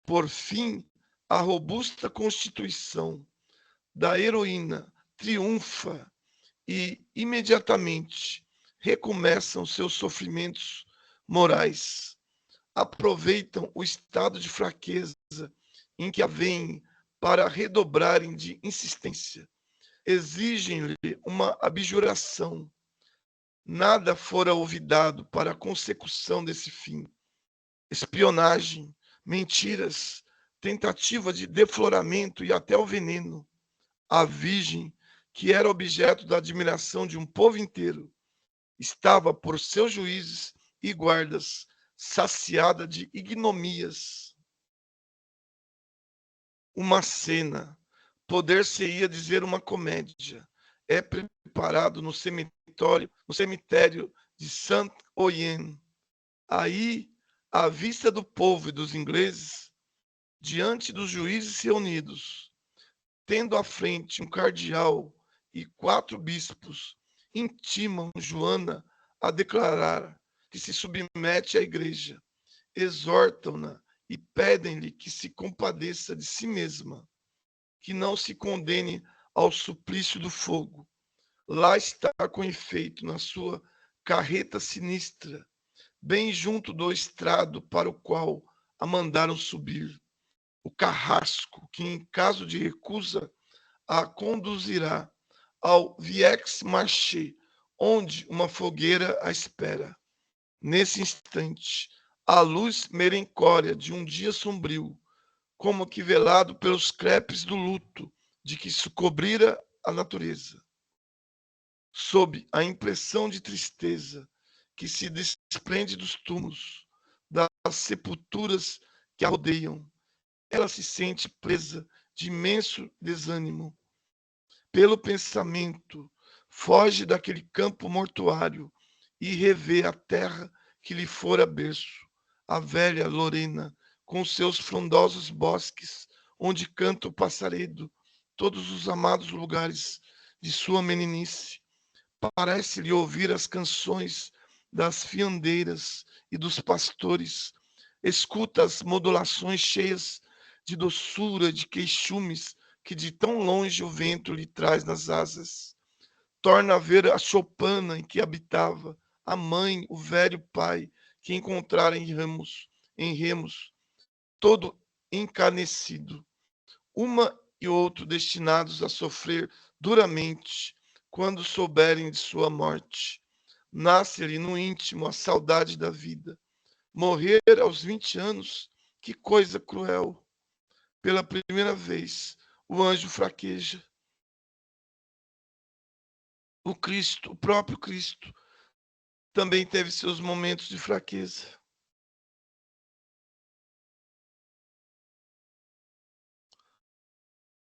Por fim, a robusta constituição da heroína triunfa e imediatamente recomeçam seus sofrimentos morais. Aproveitam o estado de fraqueza em que a veem para redobrarem de insistência. Exigem-lhe uma abjuração. Nada fora olvidado para a consecução desse fim. Espionagem, mentiras, tentativa de defloramento e até o veneno. A virgem, que era objeto da admiração de um povo inteiro, estava por seus juízes e guardas saciada de ignominias. Uma cena, poder-se-ia dizer uma comédia, é preparado no cemitério de Saint-Oyen. Aí, à vista do povo e dos ingleses, diante dos juízes reunidos, tendo à frente um cardeal e 4 bispos, intimam Joana a declarar que se submete à igreja, exortam-na e pedem-lhe que se compadeça de si mesma, que não se condene ao suplício do fogo. Lá está com efeito na sua carreta sinistra, bem junto do estrado para o qual a mandaram subir, o carrasco que, em caso de recusa, a conduzirá ao Viex-Marché, onde uma fogueira a espera. Nesse instante, a luz merencória de um dia sombrio, como que velado pelos crepes do luto de que se cobrira a natureza. Sob a impressão de tristeza que se desprende dos túmulos, das sepulturas que a rodeiam, ela se sente presa de imenso desânimo. Pelo pensamento, foge daquele campo mortuário e revê a terra que lhe fora berço, a velha Lorena, com seus frondosos bosques, onde canta o passaredo, todos os amados lugares de sua meninice. Parece-lhe ouvir as canções das fiandeiras e dos pastores, escuta as modulações cheias de doçura, de queixumes que de tão longe o vento lhe traz nas asas. Torna a ver a choupana em que habitava, a mãe, o velho pai, que encontrara em remos, todo encanecido, uma e outro destinados a sofrer duramente quando souberem de sua morte. Nasce-lhe no íntimo a saudade da vida. Morrer aos 20 anos, que coisa cruel. Pela primeira vez, o anjo fraqueja. O Cristo, o próprio Cristo, também teve seus momentos de fraqueza.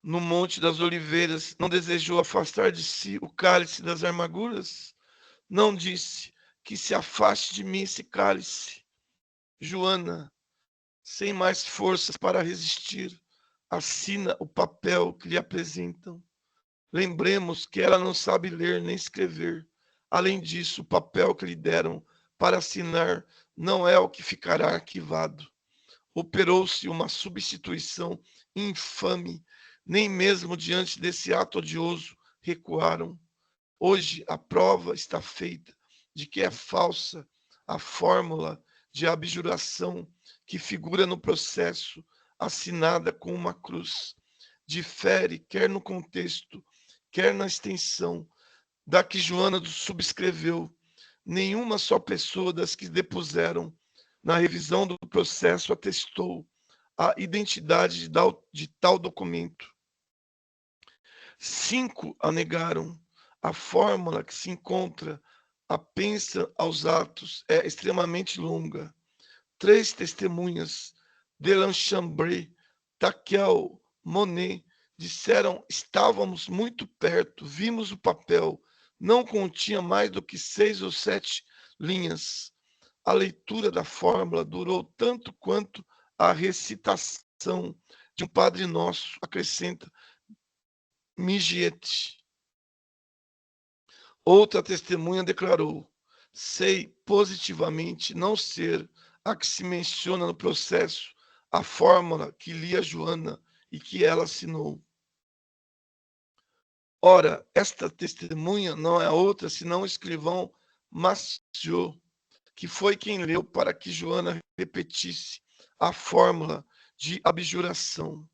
No Monte das Oliveiras, não desejou afastar de si o cálice das amarguras? Não disse que se afaste de mim esse cálice. Joana, sem mais forças para resistir, assina o papel que lhe apresentam. Lembremos que ela não sabe ler nem escrever. Além disso, o papel que lhe deram para assinar não é o que ficará arquivado. Operou-se uma substituição infame. Nem mesmo diante desse ato odioso recuaram. Hoje a prova está feita de que é falsa a fórmula de abjuração que figura no processo, assinada com uma cruz. Difere, quer no contexto, quer na extensão, da que Joana subscreveu. Nenhuma só pessoa das que depuseram na revisão do processo atestou a identidade de tal documento. 5 a negaram. A fórmula que se encontra apensa aos atos é extremamente longa. 3 testemunhas, Delanchambre, Taquel, Monet, disseram: estávamos muito perto, vimos o papel, não continha mais do que 6 ou 7 linhas. A leitura da fórmula durou tanto quanto a recitação de um Padre Nosso, acrescenta Migiete. Outra testemunha declarou: sei positivamente não ser a que se menciona no processo a fórmula que lia Joana e que ela assinou. Ora, esta testemunha não é outra senão o escrivão Maciot, que foi quem leu para que Joana repetisse a fórmula de abjuração.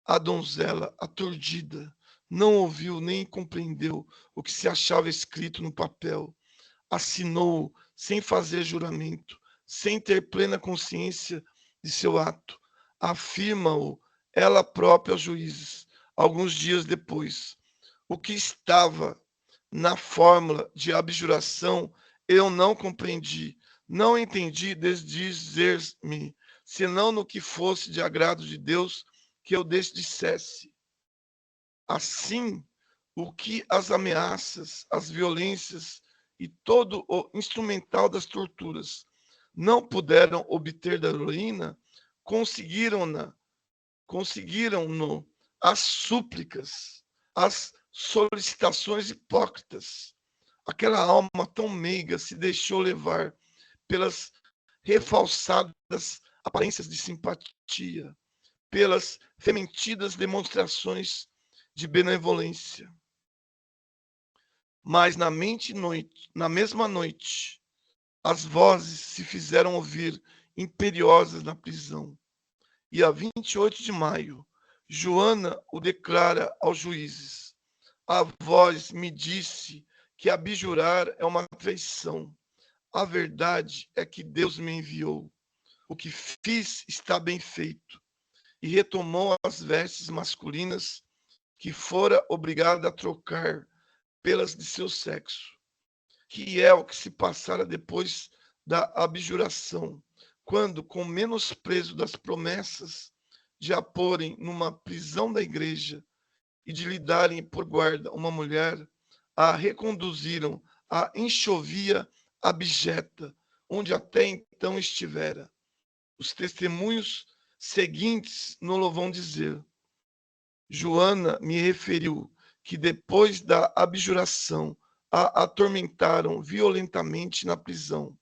A donzela, aturdida, não ouviu nem compreendeu o que se achava escrito no papel. Assinou sem fazer juramento, sem ter plena consciência de seu ato. Afirma-o ela própria aos juízes, alguns dias depois. O que estava na fórmula de abjuração eu não compreendi, não entendi desdizer-me, senão no que fosse de agrado de Deus que eu dissesse. Assim, o que as ameaças, as violências e todo o instrumental das torturas não puderam obter da heroína, conseguiram-no as súplicas, as solicitações hipócritas. Aquela alma tão meiga se deixou levar pelas refalsadas aparências de simpatia, pelas fementidas demonstrações de benevolência. Mas na mesma noite, as vozes se fizeram ouvir imperiosas na prisão. E a 28 de maio, Joana o declara aos juízes. A voz me disse que abjurar é uma traição. A verdade é que Deus me enviou. O que fiz está bem feito. E retomou as vestes masculinas que fora obrigada a trocar pelas de seu sexo, que é o que se passara depois da abjuração, quando, com menosprezo das promessas de a porem numa prisão da igreja e de lhe darem por guarda uma mulher, a reconduziram à enxovia abjeta, onde até então estivera. Os testemunhos seguintes não vão dizer. Joana me referiu que depois da abjuração a atormentaram violentamente na prisão,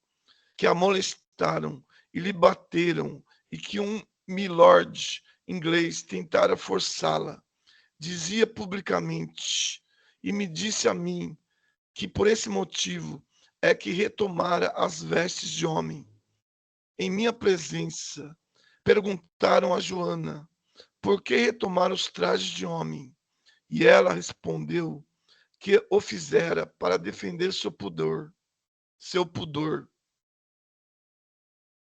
que a molestaram e lhe bateram e que um milord inglês tentara forçá-la. Dizia publicamente e me disse a mim que por esse motivo é que retomara as vestes de homem. Em minha presença, perguntaram a Joana por que retomar os trajes de homem. E ela respondeu que o fizera para defender seu pudor,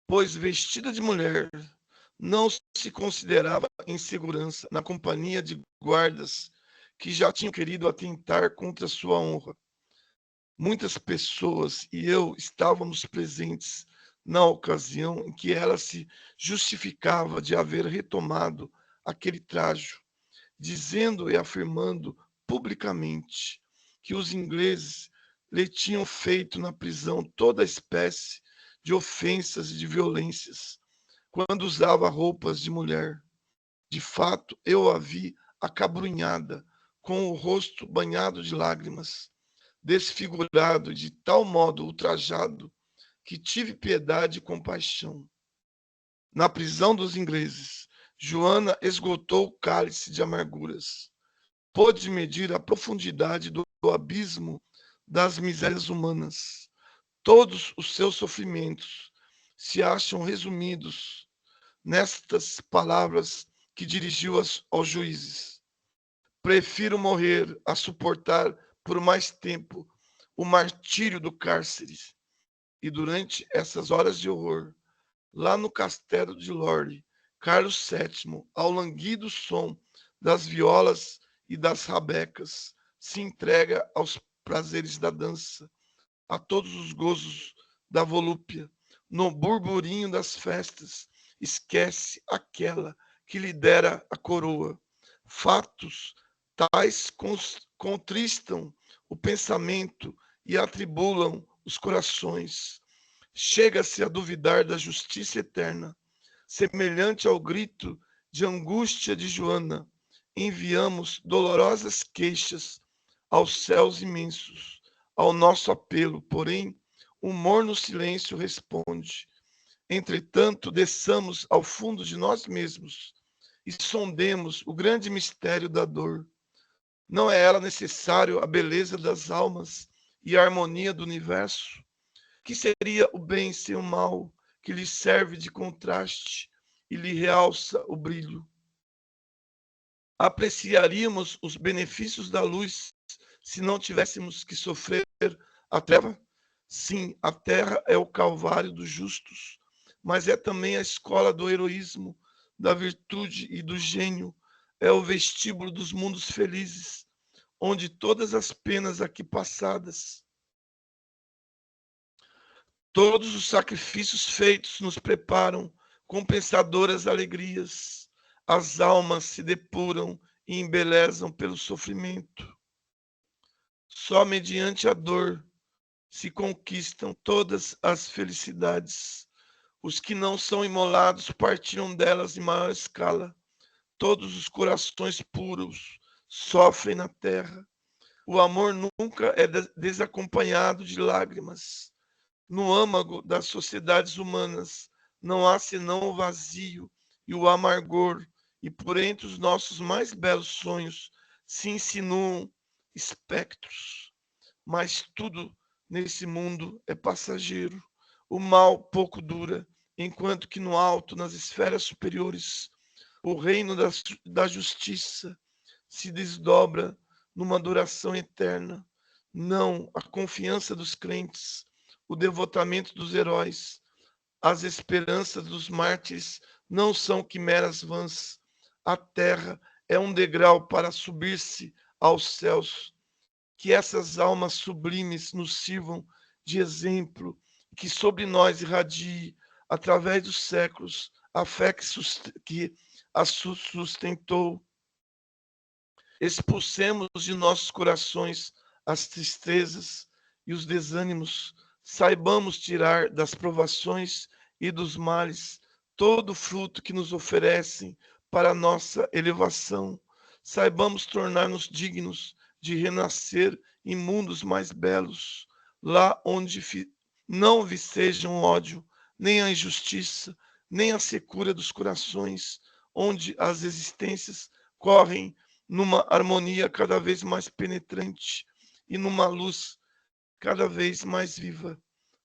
pois vestida de mulher, não se considerava em segurança na companhia de guardas que já tinham querido atentar contra sua honra. Muitas pessoas e eu estávamos presentes na ocasião em que ela se justificava de haver retomado aquele trajo, dizendo e afirmando publicamente que os ingleses lhe tinham feito na prisão toda espécie de ofensas e de violências, quando usava roupas de mulher. De fato, eu a vi acabrunhada, com o rosto banhado de lágrimas, desfigurado de tal modo ultrajado, que tive piedade e compaixão. Na prisão dos ingleses, Joana esgotou o cálice de amarguras. Pôde medir a profundidade do abismo das misérias humanas. Todos os seus sofrimentos se acham resumidos nestas palavras que dirigiu aos juízes. Prefiro morrer a suportar por mais tempo o martírio do cárcere. E durante essas horas de horror, lá no castelo de Lorne, Carlos VII, ao languido som das violas e das rabecas, se entrega aos prazeres da dança, a todos os gozos da volúpia. No burburinho das festas, esquece aquela que lhe dera a coroa. Fatos tais contristam o pensamento e atribulam os corações. Chega-se a duvidar da justiça eterna, semelhante ao grito de angústia de Joana. Enviamos dolorosas queixas aos céus imensos, ao nosso apelo, porém, o morno silêncio responde. Entretanto, desçamos ao fundo de nós mesmos e sondemos o grande mistério da dor. Não é ela necessário a beleza das almas e a harmonia do universo? Que seria o bem sem o mal, que lhe serve de contraste e lhe realça o brilho? Apreciaríamos os benefícios da luz se não tivéssemos que sofrer a treva? Sim, a terra é o calvário dos justos, mas é também a escola do heroísmo, da virtude e do gênio, é o vestíbulo dos mundos felizes, onde todas as penas aqui passadas, todos os sacrifícios feitos nos preparam compensadoras alegrias. As almas se depuram e embelezam pelo sofrimento. Só mediante a dor se conquistam todas as felicidades. Os que não são imolados partilham delas em maior escala. Todos os corações puros sofrem na terra. O amor nunca é desacompanhado de lágrimas. No âmago das sociedades humanas não há senão o vazio e o amargor, e por entre os nossos mais belos sonhos se insinuam espectros. Mas tudo nesse mundo é passageiro. O mal pouco dura, enquanto que no alto, nas esferas superiores, o reino da justiça se desdobra numa duração eterna. Não, a confiança dos crentes, o devotamento dos heróis, as esperanças dos mártires não são quimeras vãs. A terra é um degrau para subir-se aos céus. Que essas almas sublimes nos sirvam de exemplo, que sobre nós irradie, através dos séculos, a fé que a sustentou. Expulsemos de nossos corações as tristezas e os desânimos. Saibamos tirar das provações e dos males todo o fruto que nos oferecem para a nossa elevação. Saibamos tornar-nos dignos de renascer em mundos mais belos, lá onde não vicejam o ódio, nem a injustiça, nem a secura dos corações, onde as existências correm numa harmonia cada vez mais penetrante e numa luz cada vez mais viva.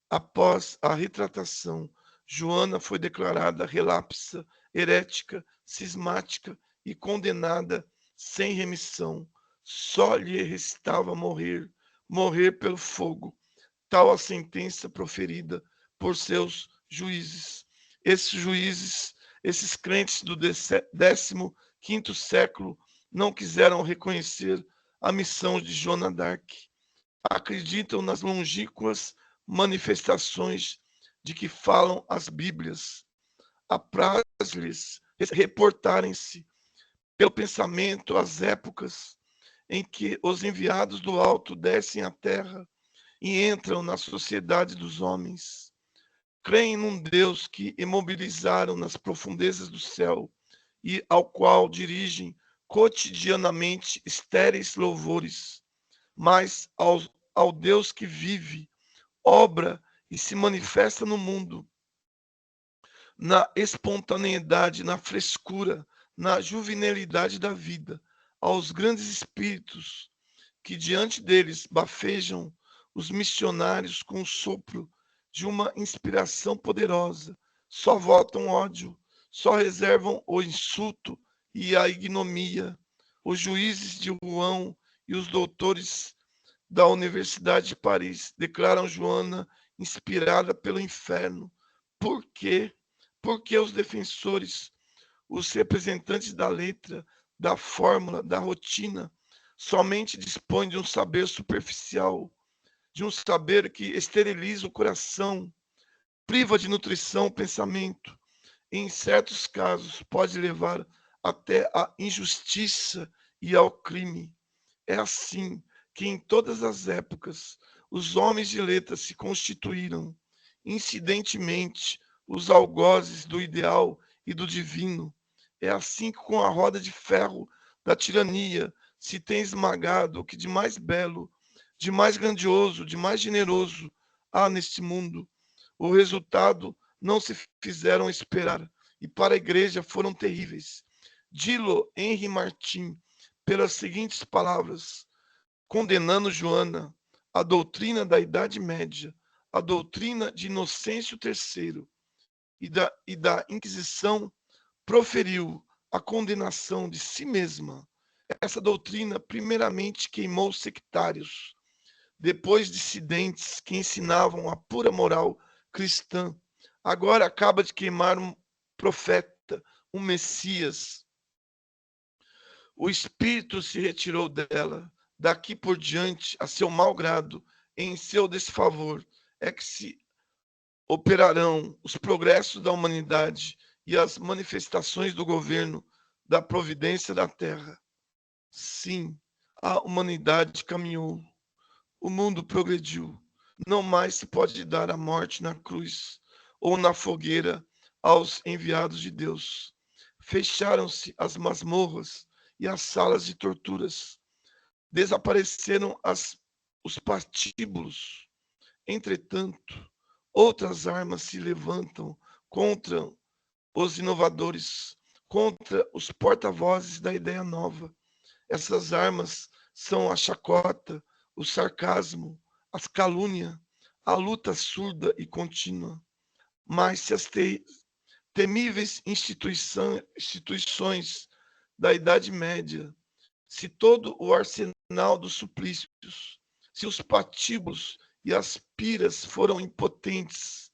Após a retratação, Joana foi declarada relapsa, herética, cismática e condenada sem remissão. Só lhe restava morrer, morrer pelo fogo, tal a sentença proferida por seus juízes. Esses juízes, esses crentes do 15º século, não quiseram reconhecer a missão de Joana d'Arc. Acreditam nas longínquas manifestações de que falam as Bíblias. Apraz-lhes reportarem-se pelo pensamento às épocas em que os enviados do alto descem à terra e entram na sociedade dos homens. Creem num Deus que imobilizaram nas profundezas do céu e ao qual dirigem cotidianamente estéreis louvores, mas ao Deus que vive, obra e se manifesta no mundo, na espontaneidade, na frescura, na juvenilidade da vida, aos grandes espíritos que diante deles bafejam os missionários com o sopro de uma inspiração poderosa, só votam ódio, só reservam o insulto e a ignomia. Os juízes de Rouen e os doutores da Universidade de Paris declaram Joana inspirada pelo inferno. Por quê? Porque os defensores, os representantes da letra, da fórmula, da rotina, somente dispõem de um saber superficial, de um saber que esteriliza o coração, priva de nutrição o pensamento, e, em certos casos, pode levar até à injustiça e ao crime. É assim que, em todas as épocas, os homens de letras se constituíram, incidentemente, os algozes do ideal e do divino. É assim que, com a roda de ferro da tirania, se tem esmagado o que de mais belo, de mais grandioso, de mais generoso há neste mundo. O resultado não se fizeram esperar, e para a igreja foram terríveis. Dilo Henry Martin pelas seguintes palavras, condenando Joana, a doutrina da Idade Média, a doutrina de Inocêncio III e da Inquisição, proferiu a condenação de si mesma. Essa doutrina primeiramente queimou sectários, depois dissidentes que ensinavam a pura moral cristã. Agora acaba de queimar um profeta, um Messias. O espírito se retirou dela. Daqui por diante, a seu mau grado, em seu desfavor, é que se operarão os progressos da humanidade e as manifestações do governo da providência da terra. Sim, a humanidade caminhou, o mundo progrediu. Não mais se pode dar a morte na cruz ou na fogueira aos enviados de Deus. Fecharam-se as masmorras e as salas de torturas. Desapareceram os patíbulos. Entretanto, outras armas se levantam contra os inovadores, contra os porta-vozes da ideia nova. Essas armas são a chacota, o sarcasmo, as calúnia, a luta surda e contínua. Mas se as temíveis instituições da Idade Média, se todo o arsenal dos suplícios, se os patíbulos e as piras foram impotentes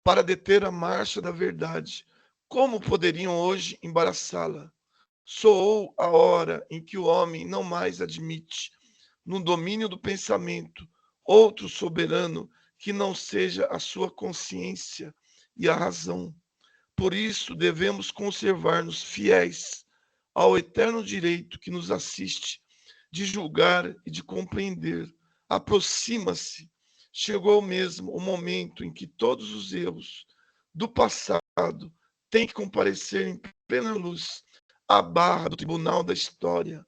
para deter a marcha da verdade, como poderiam hoje embaraçá-la? Soou a hora em que o homem não mais admite, no domínio do pensamento, outro soberano que não seja a sua consciência e a razão. Por isso, devemos conservar-nos fiéis ao eterno direito que nos assiste de julgar e de compreender. Aproxima-se, chegou mesmo o momento em que todos os erros do passado têm que comparecer em plena luz à barra do tribunal da história.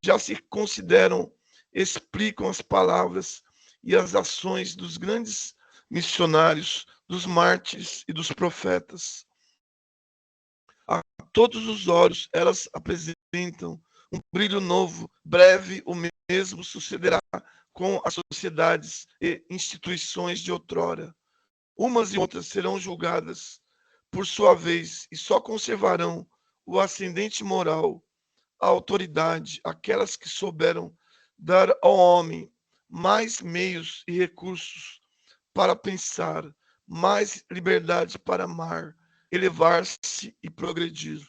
Já se consideram, explicam as palavras e as ações dos grandes missionários, dos mártires e dos profetas. A todos os olhos, elas apresentam um brilho novo. Breve, o mesmo sucederá com as sociedades e instituições de outrora. Umas e outras serão julgadas por sua vez e só conservarão o ascendente moral, a autoridade, aquelas que souberam dar ao homem mais meios e recursos para pensar, mais liberdade para amar, elevar-se e progredir.